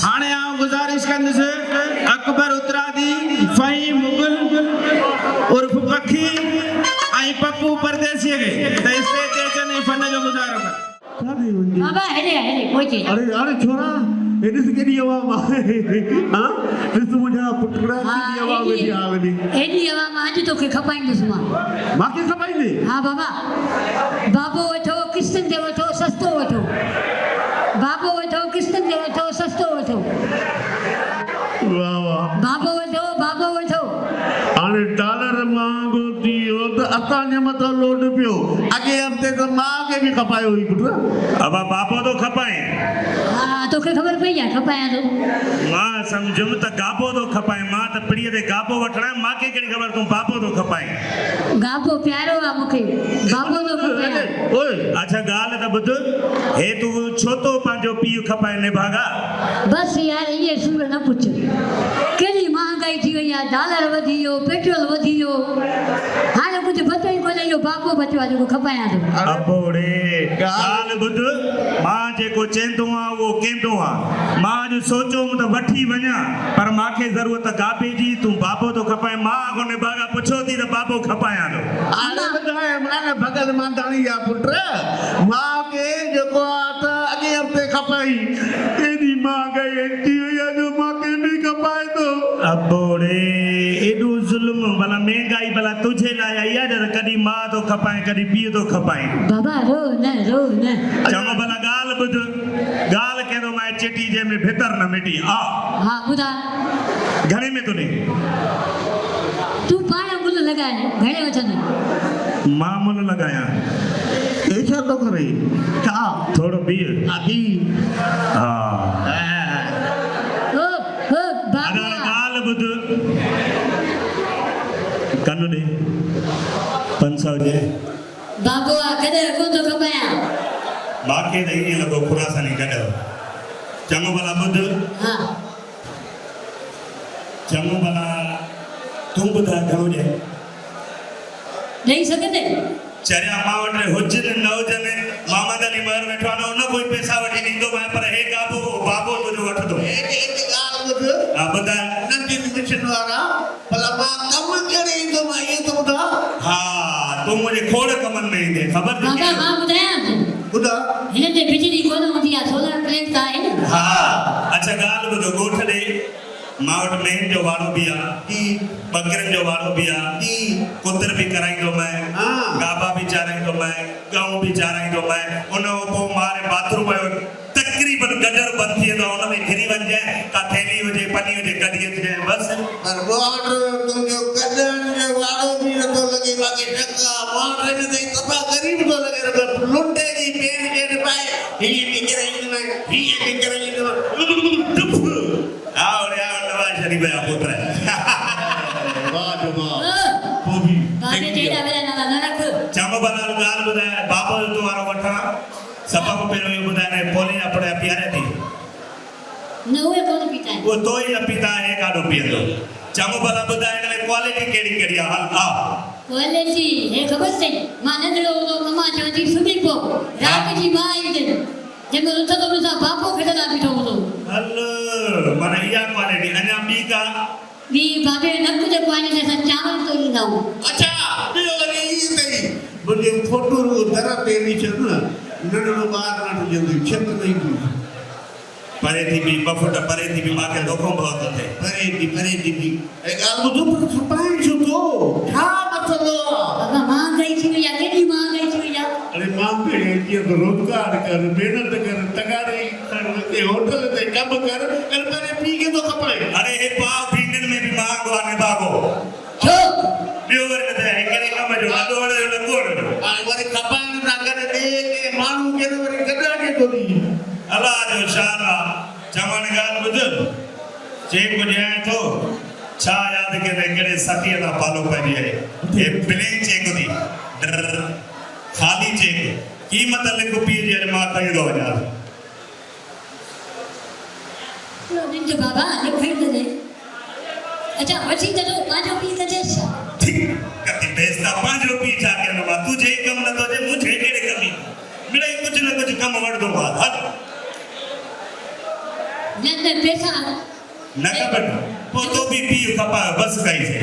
हाणे आउं गुज़ारिश कंदुसि अकबर उतरादी फ़हीम मुगल उर्फ पखी ऐं पप्पू परदेसीअ खे त स्टेज ते अचनि ऐं फन जो मुज़ाहिरो कनि बाबा हेॾे कोई चीज अरे छोरा एॾिस केॾी आवाम आहे हां ॾिस मुंहिंजा पुटड़ा केॾी आवाम वेठी हाल में हेॾी आवाम अॼु तोखे खपाईंदुसि मां खे खपाईंदे हा बाबा बाबो वठो किस्तनि ते वठो सस्तो वठो बाबो वठो किस्तनि ते वठो सस्तो वठो वाह वाह बाबो वठो हाणे डॉलर महांगो थी वियो त असांजे मथां लोड पियो अॻे हफ़्ते त मां खे बि खपायो हुई पुट अब बाबो तो खपाए हा तोखे ख़बर पई आहे खपायां थो मां सम्झुमि त गाबो तो खपाए मां त पीड़ीअ ते गाबो वठणा मांखे कहिड़ी ख़बर तूं बाबो तो खपाए गाबो प्यारो आहे मूंखे बाबो थो खपायां ओए अच्छा ॻाल्हि त ॿुध हे तूं छो तो पंहिंजो पीउ खपाए निभागा बसि यार इहे सूर न पुछ केॾी महांगाई थी वई आहे डॉलर वधी वियो पेट्रोल वधी वियो हाणे कुझु बचो ई कोन्हे इहो बाबो बचो आहे जेको खपायां थो अबोड़े ॻाल्हि ॿुध मां जेको चवंदो आहियां उहो कंदो आहियां मां अॼु सोचियोमि त वठी वञा पर मूंखे ज़रूरत गाबे जी तूं बाबो तो खपाए मां अॻो निभागा पुछो थी त बाबो खपायां थो हाणे ॿुधाए मां भॻल मांदाणी आहे पुट मां खे जेको आहे त अॻे हफ़्ते खपाई एॾी महांगाई थी वई आहे जो मूंखे बि खपाए थो अबोड़े एॾो ज़ुल्म भला महांगाई भला तुंहिंजे लाइ आई आहे त कॾहिं मां तो खपाए कॾहिं पीउ तो खपाए बाबा रो न चङो भला ॻाल्हि ॿुध ॻाल्हि कहिड़ो मां चिटी जंहिंमें भितर न मिटी हा ॿुधा घणे में तो ॾे तूं पाण मुल लॻाए घणे वठंदे मां मुल लॻायां हे छा थो करे छा थोरो बीह आदि हा ओ बाबा अगरि ॻाल्हि ॿुध कनु ॾे 500 जे बाबो आहे कॾहिं कोन थो खपायां मूंखे त ईअं लॻो खुरासानी कढियो चङो भला ॿुध हा चङो भला तूं ॿुधाए घणो ॾे ॾेई सघंदे चरिया मां वटि हुजनि न हुजनि मामदनी महर वेठो आहे न कोई पैसा वठी ॾींदो मां पर हे बाबो तुंहिंजो वठंदो ॻाल्हि ॿुध हा ॿुधाए नंढी मिशन वारा भला मां कमु करे ईंदो मां इहो त ॿुधा हा तूं मुंहिंजे खोड़ कमनि में ईंदे ख़बर बाबा थी मां ॿुधायां ॿुधा हिन ते बिजली कोन हूंदी आहे सोलर प्लेट त आहे न हा अच्छा ॻाल्हि ॿुधो ॻोठ ॾे मां वटि मेहन जो वाड़ो बि आहे बकरियुनि जो वाड़ो बि आहे कुतर बि कराईंदो मैं गाबा बि चाराईंदो मैं गऊं बि चाराईंदो मैं उन खां पोइ मारे बाथरूम जो तक़रीबन गजर बंदि थी वेंदो आहे उन में घिरी वञिजांइ का थैली हुजे पनी हुजे कढी अचिजांइ बसि पर मोट तुंहिंजो कॾण जो वाड़ो बि नथो लॻे बाक़ी टका मोट हिन ते सफ़ा ग़रीब थो लॻे रखो लुंडे जी पेट ॾेढ पाए हीअं बि कराईंदो मैं हीअं बि कराईंदो नवाज़ शरीफ़ जा पुट वाह जो बाबे ते एॾा वेला न रख चङो भला ॻाल्हि ॿुधाए बाबो जो तूं वारो वठां सबबु पहिरियों इहो ॿुधाए पोले जा पढ़िया पीआरे थी न उहे कोन पीता आहिनि उहो तो ई न पीता हे काॾो पीअंदो चङो भला ॿुधाए हिन में क्वालिटी कहिड़ी कहिड़ी आहे हल हा क्वालिटी हे ख़बर अथई मां नंढड़ो हूंदो अम्मा चवंदी सुम्ही पओ राति जी मां ईंदे जंहिंमहिल उथंदो मूंसां बापो खेॾंदा बीठो हूंदो हल माना इहा क्वालिटी अञा ॿी का ॿी बाबे नक जेको आहे न असां चांवर तो ईंदा आहियूं अच्छा ॿियो वरी इहे अथई मुंहिंजे फोटो दर ते ॾिस न नंढड़ो ॿार न हुजंदी छित न ईंदी परे थी बि ॿ फुट परे थी बि मूंखे धोखो पियो थो थिए परे थी बि ऐं ॻाल्हि ॿुधो पर खपाए छो थो छा मसलो आहे बाबा महांगाई थी वई आहे केॾी महांगाई थी वई आहे अरे मां कीअं रोज़गार कर महिनत कर तगारी कर होटल ते कमु कर परे पीउ खे थो खपाए अरे हे पाव भींडियुनि में बि महांगो आहे निभागो छो ॿियो वरी न थिए हिकिड़े कम जो अधु वड़े जो लॻो हाणे वरी खपाइण सां गॾु ॾे के माण्हू खे वरी गॾाके थो ॾी अलाह जो शान आहे चवण ॻाल्हि ॿुध चेक ॾियां थो छा यादि कयो हिकिड़े सखीअ लाइ पालो पइजी आहे हे प्लेन चेक थी ख़ाली चेक क़ीमत लिख पीउ जी अॼु मां खणी थो वञा निंड बाबा लिखाई त दे अच्छा वठी त पंहिंजो पीउ कजे छा कति पैसा पंहिंजो पीउ छा कयो मां तुंहिंजे ई कमु नथो अचे मुंहिंजे कहिड़े कमु मिड़ई कुझु न कुझु कमु वठंदो आहे हल न पैसा न कबट पोइ तो बि पीउ कपा बस कई से